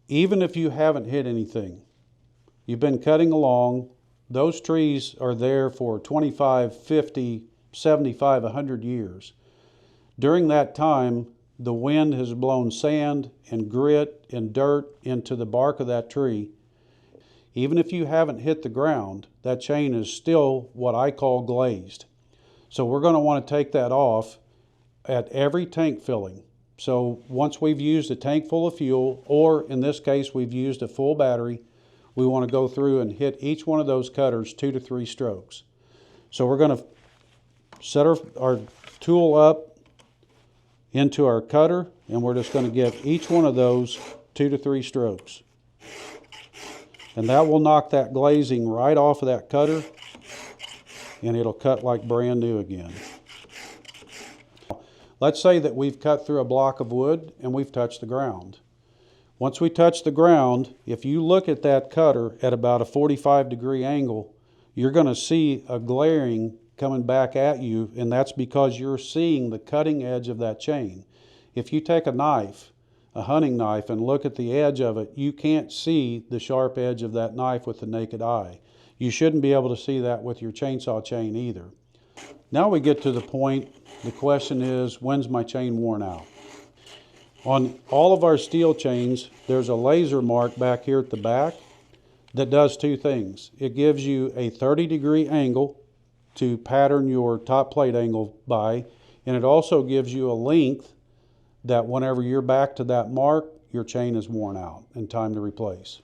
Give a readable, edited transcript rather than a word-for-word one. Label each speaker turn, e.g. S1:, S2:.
S1: even if you haven't hit anything, you've been cutting along, those trees are there for 25, 50, 75, 100 years. During that time, the wind has blown sand and grit and dirt into the bark of that tree. Even if you haven't hit the ground, that chain is still what I call glazed. So we're going to want to take that off at every tank filling. So once we've used a tank full of fuel, or in this case we've used a full battery, we want to go through and hit each one of those cutters 2 to 3 strokes. So we're going to set our tool up into our cutter, and we're just going to give each one of those 2 to 3 strokes. And that will knock that glazing right off of that cutter, and it'll cut like brand new again. Let's say that we've cut through a block of wood and we've touched the ground. Once we touch the ground, if you look at that cutter at about a 45-degree angle, you're going to see a glaring coming back at you, and that's because you're seeing the cutting edge of that chain. If you take a knife, a hunting knife, and look at the edge of it, you can't see the sharp edge of that knife with the naked eye. You shouldn't be able to see that with your chainsaw chain either. Now we get to the point, the question is, when's my chain worn out? On all of our steel chains, there's a laser mark back here at the back that does 2 things. It gives you a 30-degree angle to pattern your top plate angle by, and it also gives you a length that whenever you're back to that mark, your chain is worn out and time to replace.